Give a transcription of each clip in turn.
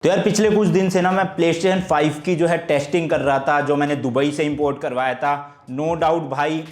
तो यार पिछले कुछ दिन से ना मैं PlayStation 5 की जो है टेस्टिंग कर रहा था, जो मैंने दुबई से इंपोर्ट करवाया था। नो डाउट भाई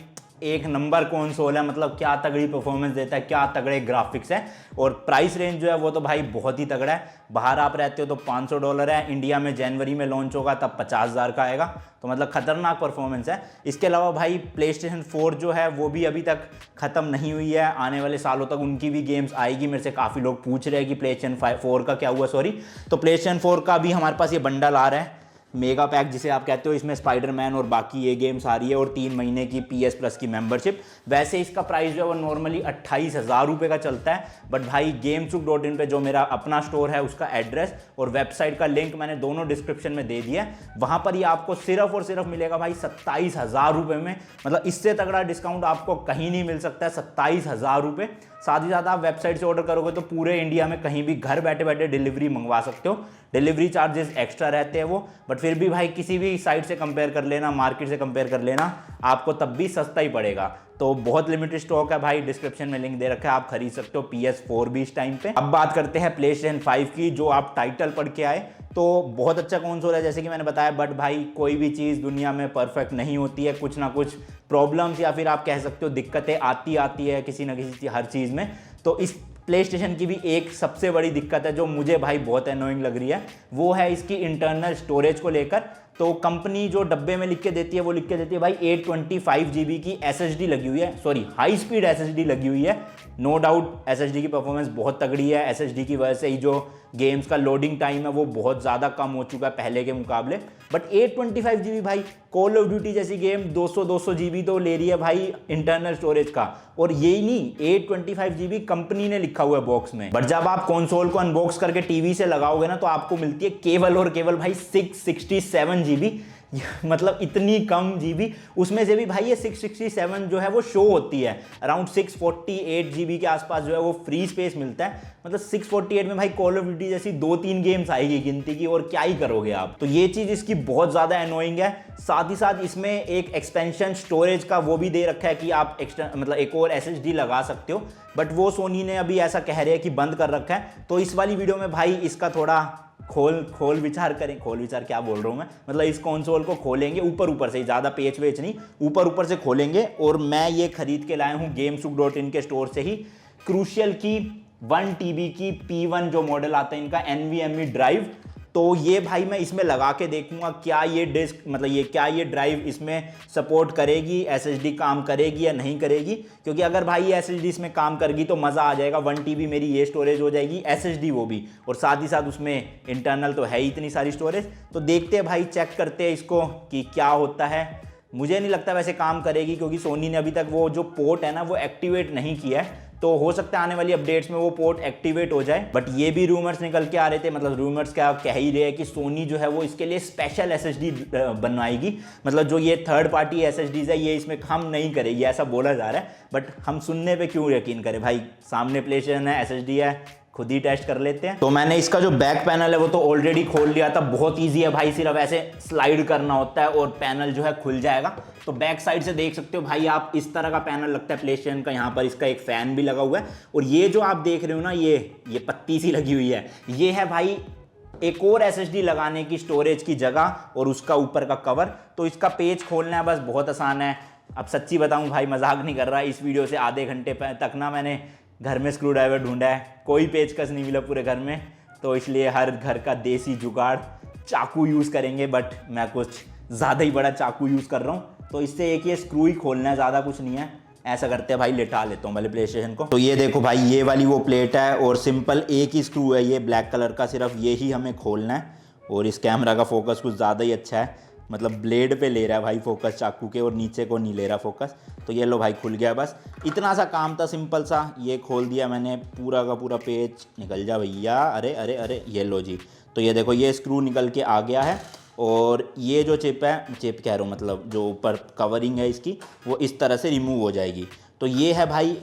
एक नंबर कंसोल है, मतलब क्या तगड़ी परफॉर्मेंस देता है, क्या तगड़े ग्राफिक्स है। और प्राइस रेंज जो है वो तो भाई बहुत ही तगड़ा है। बाहर आप रहते हो तो $500 है, इंडिया में जनवरी में लॉन्च होगा तब 50,000 का आएगा, तो मतलब खतरनाक परफॉर्मेंस है। इसके अलावा भाई PlayStation 4 जो है वो भी अभी तक ख़त्म नहीं हुई है, आने वाले सालों तक उनकी भी गेम्स आएगी। मेरे से काफ़ी लोग पूछ रहे हैं कि PlayStation 4 का क्या हुआ, सॉरी। तो PlayStation 4 का भी हमारे पास ये बंडल आ रहा है, मेगा पैक जिसे आप कहते हो। इसमें स्पाइडरमैन और बाकी ये गेम्स आ रही है और 3 महीने की PS Plus की मेंबरशिप। वैसे इसका प्राइस जो है वो नॉर्मली 28,000 रुपये का चलता है, बट भाई GameSuk.in पे जो मेरा अपना स्टोर है उसका एड्रेस और वेबसाइट का लिंक मैंने दोनों डिस्क्रिप्शन में दे दिया है। वहाँ पर ये आपको सिर्फ और सिर्फ मिलेगा भाई 27,000 रुपये में। मतलब इससे तगड़ा डिस्काउंट आपको कहीं नहीं मिल सकता है, 27,000 रुपये। साथ ही साथ आप वेबसाइट से ऑर्डर करोगे तो पूरे इंडिया में कहीं भी घर बैठे बैठे डिलीवरी मंगवा सकते हो। डिलीवरी चार्जेस एक्स्ट्रा रहते हैं वो, बट फिर भी भाई किसी भी साइट से कंपेयर कर लेना, मार्केट से कंपेयर कर लेना, आपको तब भी सस्ता ही पड़ेगा। तो बहुत लिमिटेड स्टॉक है भाई, डिस्क्रिप्शन में लिंक दे रखा है, आप खरीद सकते हो PS4 भी इस टाइम पे। अब बात करते हैं PlayStation 5 की, जो आप टाइटल पढ़ के आए। तो बहुत अच्छा कंसोल है जैसे कि मैंने बताया, बट भाई कोई भी चीज़ दुनिया में परफेक्ट नहीं होती है, कुछ ना कुछ प्रॉब्लम्स या फिर आप कह सकते हो दिक्कतें आती है किसी ना किसी हर चीज़ में। तो इस PlayStation की भी एक सबसे बड़ी दिक्कत है जो मुझे भाई बहुत एनोइंग लग रही है, वो है इसकी इंटरनल स्टोरेज को लेकर। तो कंपनी जो डब्बे में लिख के देती है वो लिख के देती है भाई 825 GB की SSD लगी हुई है, सॉरी हाई स्पीड SSD लगी हुई है। नो डाउट SSD की परफॉर्मेंस बहुत तगड़ी है, SSD की वजह से ही जो गेम्स का लोडिंग टाइम है वो बहुत ज़्यादा कम हो चुका है पहले के मुकाबले। बट 825 GB भाई, कॉल ऑफ ड्यूटी जैसी गेम 200 GB तो ले रही है भाई इंटरनल स्टोरेज का। और यही नहीं, 825 GB कंपनी ने लिखा हुआ है बॉक्स में, बट जब आप कंसोल को अनबॉक्स करके टीवी से लगाओगे ना तो आपको मिलती है केवल और केवल भाई 667 GB। मतलब इतनी कम जीबी, उसमें से भी भाई ये 667 जो है वो शो होती है। अराउंड 648 GB के आसपास जो है वो फ्री स्पेस मिलता है। मतलब 648 में भाई कॉल ऑफ ड्यूटी जैसी 2-3 गेम्स आएगी गिनती की, और क्या ही करोगे आप। तो ये चीज़ इसकी बहुत ज़्यादा एनोइंग है। साथ ही साथ इसमें एक एक्सपेंशन स्टोरेज का वो भी दे रखा है कि आप एक्स्ट्रा मतलब एक और SSD लगा सकते हो, बट वो सोनी ने अभी ऐसा कह रहे हैं कि बंद कर रखा है। तो इस वाली वीडियो में भाई इसका थोड़ा खोल विचार करें, खोल विचार क्या बोल रहा हूँ मैं, मतलब इस कंसोल को खोलेंगे ऊपर से ही, ज़्यादा पेच वेच नहीं, ऊपर से खोलेंगे। और मैं ये खरीद के लाया हूँ GameSuk.in के स्टोर से ही, क्रूशियल की 1 TB की P1 जो मॉडल आता है इनका NVMe ड्राइव। तो ये भाई मैं इसमें लगा के देखूंगा क्या ये डिस्क मतलब ये ड्राइव इसमें सपोर्ट करेगी, SSD काम करेगी या नहीं करेगी। क्योंकि अगर भाई ये SSD इसमें काम करेगी तो मज़ा आ जाएगा, 1 TB मेरी ये स्टोरेज हो जाएगी, SSD वो भी, और साथ ही साथ उसमें इंटरनल तो है ही इतनी सारी स्टोरेज। तो देखते हैं भाई, चेक करते हैं इसको कि क्या होता है। मुझे नहीं लगता वैसे काम करेगी, क्योंकि सोनी ने अभी तक वो जो पोर्ट है ना वो एक्टिवेट नहीं किया है। तो हो सकता है आने वाली अपडेट्स में वो पोर्ट एक्टिवेट हो जाए। बट ये भी रूमर्स निकल के आ रहे थे, मतलब रूमर्स क्या कह ही रहे हैं कि सोनी जो है वो इसके लिए स्पेशल SSD बनवाएगी। मतलब जो ये थर्ड पार्टी SSDs है ये इसमें काम नहीं करेगी, ऐसा बोला जा रहा है। बट हम सुनने पे क्यों यकीन करें भाई, सामने PlayStation है, SSD है, खुद ही टेस्ट कर लेते हैं। तो मैंने इसका जो बैक पैनल है वो तो ऑलरेडी खोल लिया था, बहुत ईजी है भाई, सिर्फ ऐसे स्लाइड करना होता है और पैनल जो है खुल जाएगा। तो बैक साइड से देख सकते हो भाई आप, इस तरह का पैनल लगता है PlayStation का। यहाँ पर इसका एक फैन भी लगा हुआ है, और ये जो आप देख रहे हो ना ये पत्ती सी लगी हुई है, ये है भाई एक और SSD लगाने की स्टोरेज की जगह, और उसका ऊपर का कवर। तो इसका पेज खोलना है बस, बहुत आसान है। अब सच्ची बताऊं भाई, मजाक नहीं कर रहा, इस वीडियो से आधे घंटे तक ना मैंने घर में स्क्रू ड्राइवर ढूंढा है, कोई पेचकस नहीं मिला पूरे घर में। तो इसलिए हर घर का देसी जुगाड़ चाकू यूज़ करेंगे, बट मैं कुछ ज़्यादा ही बड़ा चाकू यूज़ कर रहा हूँ। तो इससे एक ये स्क्रू ही खोलना है, ज़्यादा कुछ नहीं है। ऐसा करते हैं भाई, लेटा लेता हूँ पहले PlayStation को। तो ये देखो भाई, ये वाली वो प्लेट है और सिंपल एक ही स्क्रू है ये ब्लैक कलर का, सिर्फ ये ही हमें खोलना है। और इस कैमरा का फोकस कुछ ज़्यादा ही अच्छा है, मतलब ब्लेड पे ले रहा है भाई फोकस चाकू के, और नीचे को नहीं ले रहा फोकस। तो ये लो भाई खुल गया, बस इतना सा काम था, सिंपल सा। ये खोल दिया मैंने, पूरा का पूरा पेज निकल जा भैया, अरे अरे अरे, ये लो जी। तो ये देखो ये स्क्रू निकल के आ गया है, और ये जो चिप है, चिप कह रहा हूँ मतलब जो ऊपर कवरिंग है इसकी, वो इस तरह से रिमूव हो जाएगी। तो ये है भाई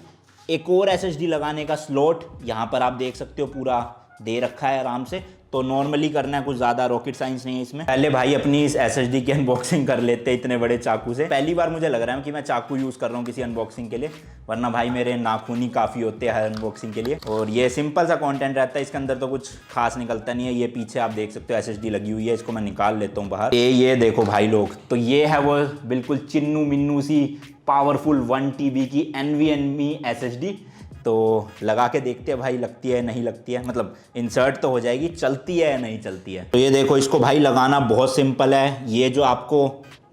एक और SSD लगाने का स्लॉट, यहाँ पर आप देख सकते हो पूरा दे रखा है आराम से। तो नॉर्मली करना है, कुछ ज़्यादा रॉकेट साइंस नहीं है इसमें। पहले भाई अपनी इस SSD की अनबॉक्सिंग कर लेते हैं इतने बड़े चाकू से। पहली बार मुझे लग रहा है कि मैं चाकू यूज़ कर रहा हूँ किसी अनबॉक्सिंग के लिए, वरना भाई मेरे नाखून ही काफ़ी होते हैं अनबॉक्सिंग के लिए। और ये सिंपल सा कंटेंट रहता है, इसके अंदर तो कुछ खास निकलता नहीं है। ये पीछे आप देख सकते हो SSD लगी हुई है, इसको मैं निकाल लेता हूँ बाहर। ये देखो भाई लोग, तो ये है वो बिल्कुल चिन्नू मिन्नू सी पावरफुल 1 TB की NVMe SSD। तो लगा के देखते हैं भाई लगती है नहीं लगती है, मतलब इंसर्ट तो हो जाएगी, चलती है या नहीं चलती है। तो ये देखो, इसको भाई लगाना बहुत सिंपल है। ये जो आपको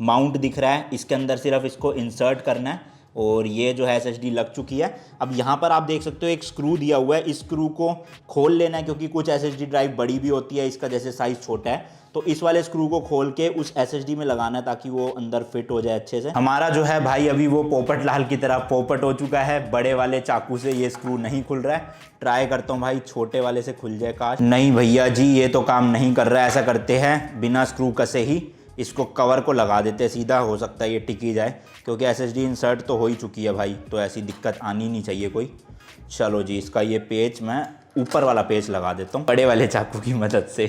माउंट दिख रहा है, इसके अंदर सिर्फ इसको इंसर्ट करना है और ये जो है SSD लग चुकी है। अब यहाँ पर आप देख सकते हो एक स्क्रू दिया हुआ है, इस स्क्रू को खोल लेना है, क्योंकि कुछ SSD ड्राइव बड़ी भी होती है, इसका जैसे साइज़ छोटा है, तो इस वाले स्क्रू को खोल के उस SSD में लगाना है ताकि वो अंदर फिट हो जाए अच्छे से। हमारा जो है भाई अभी वो पोपट लाल की तरह पोपट हो चुका है, बड़े वाले चाकू से ये स्क्रू नहीं खुल रहा है। ट्राई करता हूँ भाई छोटे वाले से खुल जाए काश। नहीं भैया जी, ये तो काम नहीं कर रहा है। ऐसा करते हैं, बिना स्क्रू कसे ही इसको कवर को लगा देते हैं सीधा, हो सकता है ये टिकी जाए, क्योंकि SSD इंसर्ट तो हो ही चुकी है भाई, तो ऐसी दिक्कत आनी नहीं चाहिए कोई। चलो जी, इसका ये पेच मैं ऊपर वाला पेच लगा देता हूँ बड़े वाले चाकू की मदद से।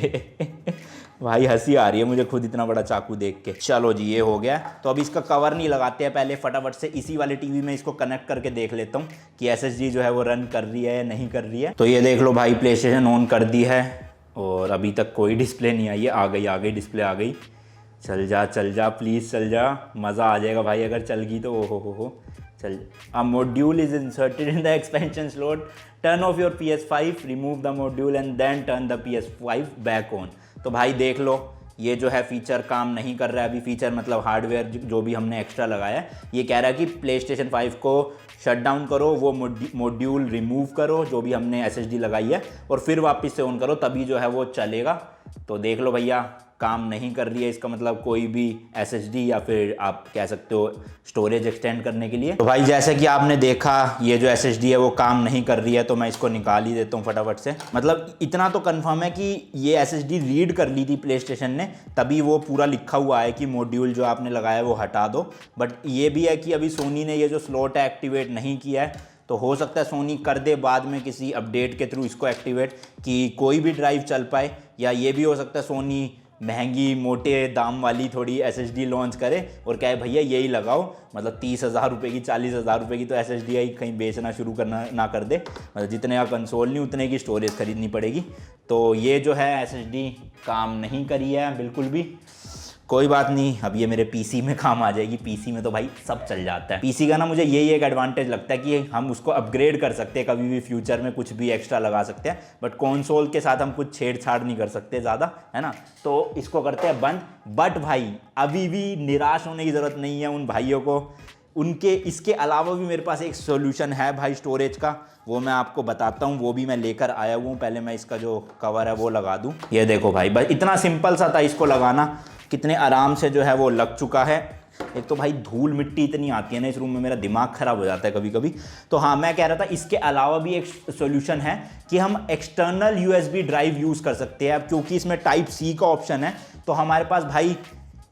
भाई हंसी आ रही है मुझे खुद इतना बड़ा चाकू देख के। चलो जी, ये हो गया। तो अब इसका कवर नहीं लगाते हैं, पहले फटाफट से इसी वाले टीवी में इसको कनेक्ट करके देख लेता हूँ कि SSD जो है वो रन कर रही है या नहीं कर रही है। तो ये देख लो भाई, प्ले स्टेशन ऑन कर दी है और अभी तक कोई डिस्प्ले नहीं आई है। आ गई डिस्प्ले आ गई। चल जा प्लीज़ चल जा, मज़ा आ जाएगा भाई अगर चल गई तो। ओ हो चल। A module is inserted in the expansion slot, turn off your PS5, remove the module and then turn the PS5 back on. तो भाई देख लो, ये जो है फीचर काम नहीं कर रहा है अभी। फीचर मतलब हार्डवेयर जो भी हमने एक्स्ट्रा लगाया है, ये कह रहा है कि PlayStation 5 को शट डाउन करो, वो मॉड्यूल रिमूव करो जो भी हमने SSD लगाई है, और फिर वापस से ऑन करो, तभी जो है वो चलेगा। तो देख लो भैया, काम नहीं कर रही है, इसका मतलब कोई भी SSD या फिर आप कह सकते हो स्टोरेज एक्सटेंड करने के लिए। तो भाई जैसे कि आपने देखा, ये जो SSD है वो काम नहीं कर रही है, तो मैं इसको निकाल ही देता हूँ फटाफट से। मतलब इतना तो कंफर्म है कि ये SSD रीड कर ली थी प्लेस्टेशन ने, तभी वो पूरा लिखा हुआ है कि मॉड्यूल जो आपने लगाया है वो हटा दो। बट ये भी है कि अभी सोनी ने ये जो स्लॉट है एक्टिवेट नहीं किया है, तो हो सकता है सोनी कर दे बाद में किसी अपडेट के थ्रू इसको एक्टिवेट, कि कोई भी ड्राइव चल पाए। या ये भी हो सकता है सोनी महंगी मोटे दाम वाली थोड़ी SSD लॉन्च करे और कहे भैया यही लगाओ, मतलब 30,000 रुपये की 40,000 रुपये की तो SSD आई कहीं बेचना शुरू करना ना कर दे। मतलब जितने का कंसोल नहीं उतने की स्टोरेज खरीदनी पड़ेगी। तो ये जो है SSD काम नहीं करी है बिल्कुल भी। कोई बात नहीं, अब ये मेरे PC में काम आ जाएगी। PC में तो भाई सब चल जाता है। PC का ना मुझे यही एक एडवांटेज लगता है कि हम उसको अपग्रेड कर सकते हैं, कभी भी फ्यूचर में कुछ भी एक्स्ट्रा लगा सकते हैं। बट कंसोल के साथ हम कुछ छेड़छाड़ नहीं कर सकते ज़्यादा, है ना। तो इसको करते हैं बंद। बट भाई अभी भी निराश होने की ज़रूरत नहीं है उन भाइयों को। उनके इसके अलावा भी मेरे पास एक सोल्यूशन है भाई स्टोरेज का, वो मैं आपको बताता हूँ। वो भी मैं लेकर आया हुआ हूँ। पहले मैं इसका जो कवर है वो लगा दूँ। ये देखो भाई, बस इतना सिंपल सा था इसको लगाना, कितने आराम से जो है वो लग चुका है। एक तो भाई धूल मिट्टी इतनी आती है ना इस रूम में, मेरा दिमाग ख़राब हो जाता है कभी कभी। तो हाँ, मैं कह रहा था इसके अलावा भी एक सॉल्यूशन है कि हम एक्सटर्नल USB ड्राइव यूज़ कर सकते हैं। अब क्योंकि इसमें Type C का ऑप्शन है, तो हमारे पास भाई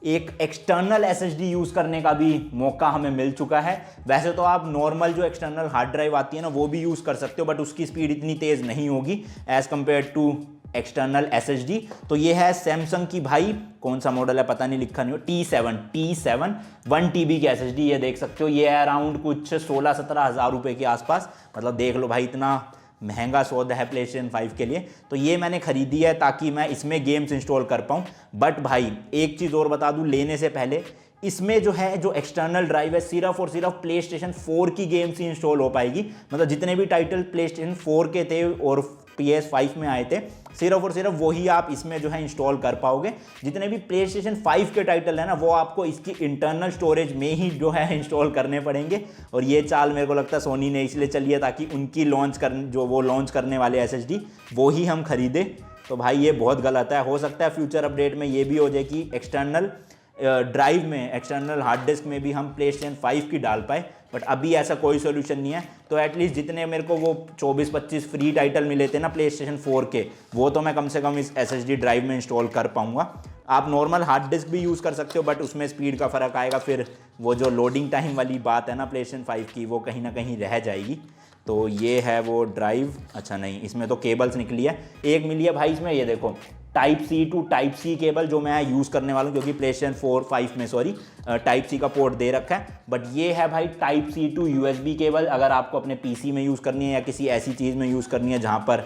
एक एक्सटर्नल SSD यूज़ करने का भी मौका हमें मिल चुका है। वैसे तो आप नॉर्मल जो एक्सटर्नल हार्ड ड्राइव आती है ना, वो भी यूज़ कर सकते हो, बट उसकी स्पीड इतनी तेज़ नहीं होगी as compare to external SSD। तो ये है सैमसंग की, भाई कौन सा मॉडल है पता नहीं, लिखा नहीं हो, T7 1 TB की SSD। ये देख सकते हो, ये है अराउंड कुछ 16-17 हज़ार रुपये के आसपास। मतलब देख लो भाई, इतना महंगा सौदा है PlayStation 5 के लिए। तो ये मैंने खरीदी है ताकि मैं इसमें गेम्स इंस्टॉल कर पाऊँ। बट भाई एक चीज़ और बता दूँ लेने से पहले, इसमें जो है जो एक्सटर्नल ड्राइव है सिर्फ और सिर्फ PlayStation 4 की गेम्स ही इंस्टॉल हो पाएगी। मतलब जितने भी टाइटल PlayStation 4 के थे और PS5 में आए थे, सिर्फ और सिर्फ वही आप इसमें जो है इंस्टॉल कर पाओगे। जितने भी PlayStation 5 के टाइटल है ना, वो आपको इसकी इंटरनल स्टोरेज में ही जो है इंस्टॉल करने पड़ेंगे। और ये चाल मेरे को लगता है सोनी ने इसलिए चली है ताकि उनकी जो वो लॉन्च करने वाले SSD वो ही हम खरीदें। तो भाई ये बहुत गलत है। हो सकता है फ्यूचर अपडेट में ये भी हो जाए कि एक्सटर्नल ड्राइव में, एक्सटर्नल हार्ड डिस्क में भी हम PlayStation 5 की डाल पाए, बट अभी ऐसा कोई सोल्यूशन नहीं है। तो एटलीस्ट जितने मेरे को वो 24-25 फ्री टाइटल मिले थे ना PlayStation 4 के, वो तो मैं कम से कम इस SSD ड्राइव में इंस्टॉल कर पाऊँगा। आप नॉर्मल हार्ड डिस्क भी यूज़ कर सकते हो, बट उसमें स्पीड का फ़र्क आएगा। फिर वो जो लोडिंग टाइम वाली बात है ना PlayStation 5 की, वो कहीं ना कहीं रह जाएगी। तो ये है वो ड्राइव। अच्छा नहीं, इसमें तो केबल्स निकली है, एक मिली है भाई इसमें। ये देखो type C to type C cable जो मैं यूज़ करने वाला हूँ, क्योंकि प्लेस्टेशन 5 में सॉरी टाइप सी का पोर्ट दे रखा है। बट ये है भाई type C to USB cable, अगर आपको अपने PC में यूज़ करनी है या किसी ऐसी चीज़ में यूज़ करनी है जहाँ पर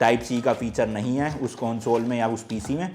टाइप सी का फीचर नहीं है उस कंसोल में या उस PC में।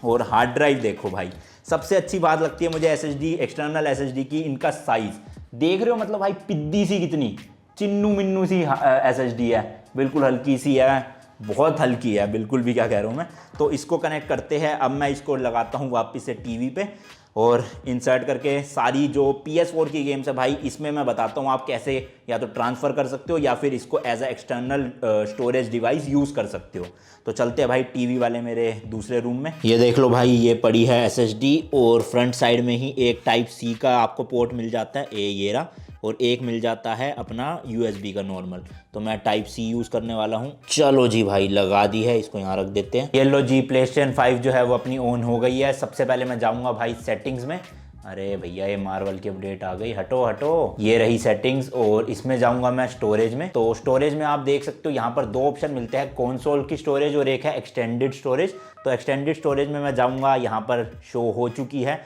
और हार्ड ड्राइव देखो भाई, सबसे अच्छी बात लगती है मुझे SSD, एक्सटर्नल SSD की, इनका साइज़ देख रहे हो, मतलब भाई पिद्दी सी कितनी चिन्नू मिन्नू सी SSD है, बिल्कुल हल्की सी है, बहुत हल्की है, बिल्कुल भी क्या कह रहा हूँ मैं। तो इसको कनेक्ट करते हैं, अब मैं इसको लगाता हूँ वापस से टीवी पे और इंसर्ट करके सारी जो PS4 की गेम्स है भाई, इसमें मैं बताता हूँ आप कैसे या तो ट्रांसफ़र कर सकते हो या फिर इसको as a external storage device use कर सकते हो। तो चलते हैं भाई टीवी वाले मेरे दूसरे रूम में। ये देख लो भाई, ये पड़ी है SSD और फ्रंट साइड में ही एक टाइप सी का आपको पोर्ट मिल जाता है, ये रहा, और एक मिल जाता है अपना USB का नॉर्मल। तो मैं टाइप सी यूज़ करने वाला हूँ। चलो जी भाई, लगा दी है, इसको यहाँ रख देते हैं। ये लो जी, प्लेस्टेशन 5 जो है वो अपनी ऑन हो गई है। सबसे पहले मैं जाऊँगा भाई सेटिंग्स में। अरे भैया, ये मार्वल की अपडेट आ गई, हटो हटो। ये रही सेटिंग्स और इसमें जाऊंगा मैं स्टोरेज में। तो स्टोरेज में आप देख सकते हो यहाँ पर दो ऑप्शन मिलते हैं, कंसोल की स्टोरेज और एक है एक्सटेंडेड स्टोरेज। तो एक्सटेंडेड स्टोरेज में मैं जाऊंगा, यहाँ पर शो हो चुकी है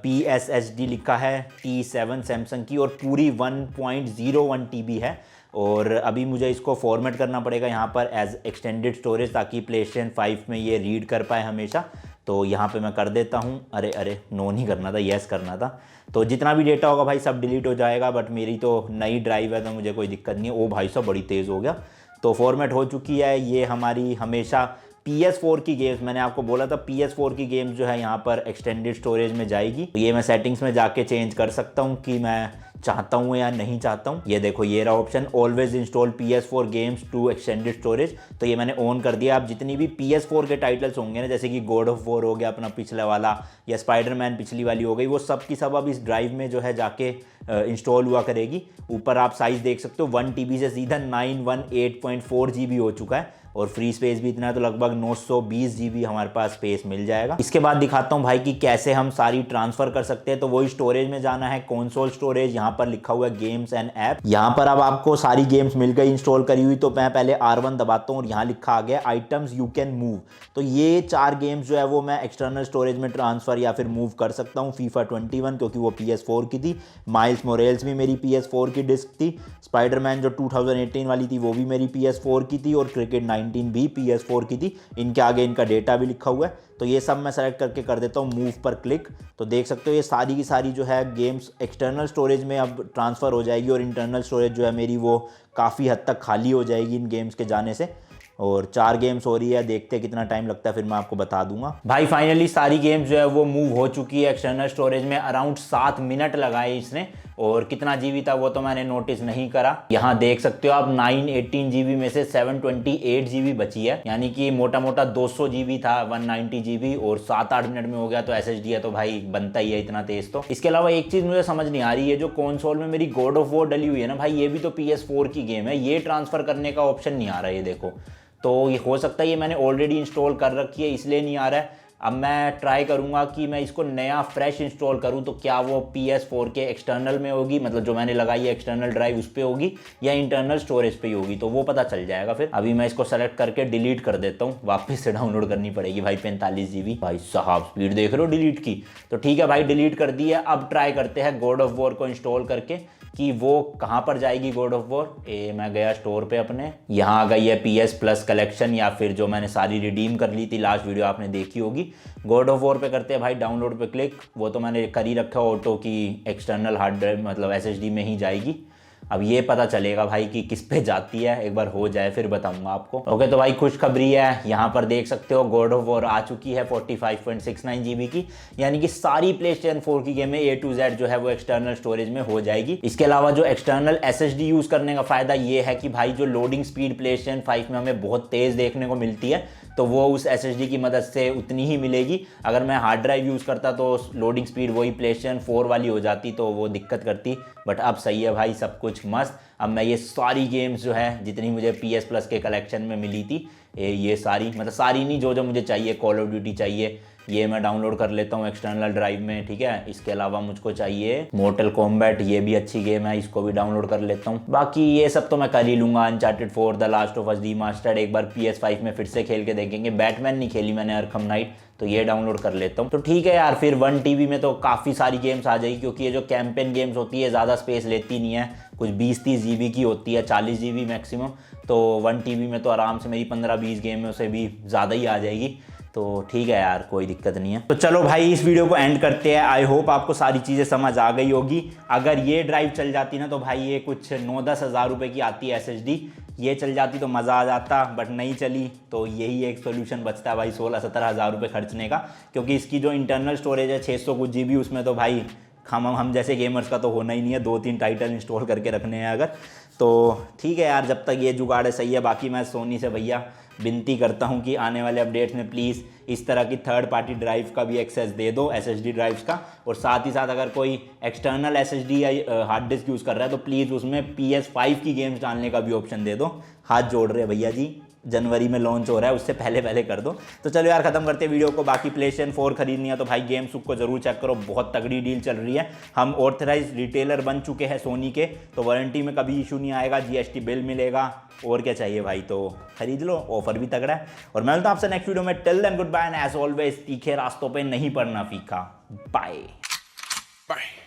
PSSD लिखा है T7 सैमसंग की और पूरी 1.01 TB है। और अभी मुझे इसको फॉर्मेट करना पड़ेगा यहाँ पर एज एक्सटेंडेड स्टोरेज, ताकि प्लेस्टेशन 5 में ये रीड कर पाए हमेशा। तो यहाँ पे मैं कर देता हूँ, अरे नो नहीं करना था, यस करना था। तो जितना भी डेटा होगा भाई सब डिलीट हो जाएगा, बट मेरी तो नई ड्राइव है तो मुझे कोई दिक्कत नहीं है। ओ भाई साहब, बड़ी तेज़ हो गया। तो फॉर्मेट हो चुकी है। ये हमारी हमेशा PS4 की गेम्स, मैंने आपको बोला था PS4 की गेम्स जो है यहाँ पर एक्सटेंडेड स्टोरेज में जाएगी। तो ये मैं सेटिंग्स में जाके चेंज कर सकता हूँ कि मैं चाहता हूँ या नहीं चाहता हूँ। ये देखो, ये रहा option, always install PS4 games to extended storage. तो ये मैंने ऑन कर दिया। आप जितनी भी PS4 के टाइटल्स होंगे ना, जैसे कि गॉड ऑफ वॉर हो गया अपना पिछला वाला, या स्पाइडरमैन पिछली वाली हो गई, वो सब की सब अब इस ड्राइव में जो है जाके इंस्टॉल हुआ करेगी। ऊपर आप साइज़ देख सकते हो, 1 TB से सीधा 918.4 GB हो चुका है और फ्री स्पेस भी इतना है, तो लगभग 920 GB हमारे पास स्पेस मिल जाएगा। इसके बाद दिखाता हूँ भाई कि कैसे हम सारी ट्रांसफ़र कर सकते हैं। तो वही स्टोरेज में जाना है, कंसोल स्टोरेज, यहाँ पर लिखा हुआ है गेम्स एंड ऐप। यहाँ पर अब आपको सारी गेम्स मिल गई इंस्टॉल करी हुई। तो मैं पहले R1 दबाता हूँ और यहाँ लिखा आ गया आइटम्स यू कैन मूव। तो ये 4 गेम्स जो है वो मैं एक्सटर्नल स्टोरेज में ट्रांसफ़र या फिर मूव कर सकता हूँ। FIFA 21 क्योंकि वो PS4 की थी, माइल्स मोरेल्स भी मेरी PS4 की डिस्क थी, स्पाइडरमैन जो 2018 वाली थी वो भी मेरी PS4 की थी, और क्रिकेट 19 भी PS4 की थी। इनके आगे इनका डेटा भी लिखा हुआ है। तो ये सब मैं सेलेक्ट करके कर देता हूँ मूव पर क्लिक। तो देख सकते हो ये सारी की सारी जो है गेम्स एक्सटर्नल स्टोरेज में अब ट्रांसफ़र हो जाएगी, और इंटरनल स्टोरेज जो है मेरी वो काफ़ी हद तक खाली हो जाएगी इन गेम्स के जाने से। और 4 गेम्स हो रही है, देखते हैं कितना टाइम लगता है, फिर मैं आपको बता दूंगा। भाई फाइनली सारी गेम्स जो है वो मूव हो चुकी है एक्सटर्नल स्टोरेज में। अराउंड 7 मिनट लगाए इसने, और कितना GB था वो तो मैंने नोटिस नहीं करा। यहाँ देख सकते हो आप 918 GB में से 728 GB बची है, यानी कि मोटा मोटा 200 GB था 190 GB, और 7-8 मिनट में हो गया। तो SSD है तो भाई बनता ही है इतना तेज। तो इसके अलावा एक चीज़ मुझे समझ नहीं आ रही है, जो कंसोल में मेरी गॉड ऑफ वॉर डली हुई है ना भाई, ये भी तो PS4 की गेम है, ये ट्रांसफ़र करने का ऑप्शन नहीं आ रहा है, ये देखो। तो ये हो सकता है ये मैंने ऑलरेडी इंस्टॉल कर रखी है इसलिए नहीं आ रहा है। अब मैं ट्राई करूंगा कि मैं इसको नया फ्रेश इंस्टॉल करूं, तो क्या वो PS4 के एक्सटर्नल में होगी, मतलब जो मैंने लगाई है एक्सटर्नल ड्राइव उस पर होगी, या इंटरनल स्टोरेज पे ही होगी, तो वो पता चल जाएगा फिर। अभी मैं इसको सेलेक्ट करके डिलीट कर देता हूँ, वापस से डाउनलोड करनी पड़ेगी भाई 45 GB। भाई साहब स्पीड देख रहे हो डिलीट की। तो ठीक है भाई, डिलीट कर दी है। अब ट्राई करते हैं गॉड ऑफ वॉर को इंस्टॉल करके कि वो कहाँ पर जाएगी गॉड ऑफ वॉर। मैं गया स्टोर पे अपने, यहाँ आ गई है PS प्लस कलेक्शन, या फिर जो मैंने सारी रिडीम कर ली थी, लास्ट वीडियो आपने देखी होगी। गॉड ऑफ वॉर पे करते हैं भाई डाउनलोड पे क्लिक। वो तो मैंने कर ही रखा है ऑटो की एक्सटर्नल हार्ड ड्राइव मतलब SSD में ही जाएगी। अब ये पता चलेगा भाई कि किस पे जाती है, एक बार हो जाए फिर बताऊंगा आपको। ओके, तो भाई खुशखबरी है, यहाँ पर देख सकते हो गॉड ऑफ वॉर आ चुकी है 45.69 GB की, यानी कि सारी प्लेस्टेशन 4 की गेमें A to Z जो है वो एक्सटर्नल स्टोरेज में हो जाएगी। इसके अलावा जो एक्सटर्नल SSD यूज़ करने का फ़ायदा ये है कि भाई जो लोडिंग स्पीड प्लेस्टेशन 5 में हमें बहुत तेज़ देखने को मिलती है, तो वो उस SSD की मदद से उतनी ही मिलेगी। अगर मैं हार्ड ड्राइव यूज़ करता तो लोडिंग स्पीड वही प्लेस्टेशन 4 वाली हो जाती, तो वो दिक्कत करती। बट अब सही है भाई, सब कुछ मस्त। अब मैं ये सारी गेम्स जो है जितनी मुझे PS प्लस के कलेक्शन में मिली थी, ये सारी, मतलब सारी नहीं, जो जो मुझे चाहिए, कॉल ऑफ ड्यूटी चाहिए ये मैं डाउनलोड कर लेता हूँ एक्सटर्नल ड्राइव में, ठीक है। इसके अलावा मुझको चाहिए मोर्टल कॉम्बैट, ये भी अच्छी गेम है, इसको भी डाउनलोड कर लेता हूँ। बाकी ये सब तो मैं कर ही लूँगा, uncharted 4, the last of us remastered एक बार PS5 में फिर से खेल के देखेंगे। बैटमैन नहीं खेली मैंने, अरखम नाइट, तो ये डाउनलोड कर लेता हूँ। तो ठीक है यार, फिर 1 TB में तो काफ़ी सारी गेम्स आ जाएगी, क्योंकि ये जो कैंपेन गेम्स होती है ज़्यादा स्पेस लेती नहीं है, कुछ 20-30 GB की होती है, 40 GB मैक्सिमम। तो 1 TB में तो आराम से मेरी 15-20 गेमों से भी ज़्यादा ही आ जाएगी। तो ठीक है यार, कोई दिक्कत नहीं है। तो चलो भाई इस वीडियो को एंड करते हैं। आई होप आपको सारी चीज़ें समझ आ गई होगी। अगर ये ड्राइव चल जाती ना तो भाई ये कुछ 9-10 हज़ार रुपये की आती है SSD, ये चल जाती तो मज़ा आ जाता, बट नहीं चली तो यही एक सोल्यूशन बचता है भाई 16-17 हज़ार रुपये खर्चने का। क्योंकि इसकी जो इंटरनल स्टोरेज है 600 कुछ GB, उसमें तो भाई हम जैसे गेमर्स का तो होना ही नहीं है, 2-3 टाइटल इंस्टॉल करके रखने हैं अगर। तो ठीक है यार, जब तक ये जुगाड़ है सही है। बाकी मैं सोनी से भैया विनती करता हूँ कि आने वाले अपडेट्स में प्लीज़ इस तरह की थर्ड पार्टी ड्राइव का भी एक्सेस दे दो, SSD ड्राइव्स का। और साथ ही साथ अगर कोई एक्सटर्नल SSD या हार्ड डिस्क यूज़ कर रहा है तो प्लीज़ उसमें PS5 की गेम्स डालने का भी ऑप्शन दे दो। हाथ जोड़ रहे भैया जी, जनवरी में लॉन्च हो रहा है, उससे पहले पहले कर दो। तो चलो यार ख़त्म करते हैं वीडियो को। बाकी PlayStation 4 खरीदनी है तो भाई गेम सुक को जरूर चेक करो, बहुत तगड़ी डील चल रही है। हम ऑथराइज रिटेलर बन चुके हैं सोनी के, तो वारंटी में कभी इशू नहीं आएगा, GST बिल मिलेगा, और क्या चाहिए भाई। तो खरीद लो, ऑफर भी तगड़ा है। और मैं मिलता हूं आपसे नेक्स्ट वीडियो में। Till then good bye and as always तीखे रास्तों पे नहीं पड़ना फीका। Bye bye.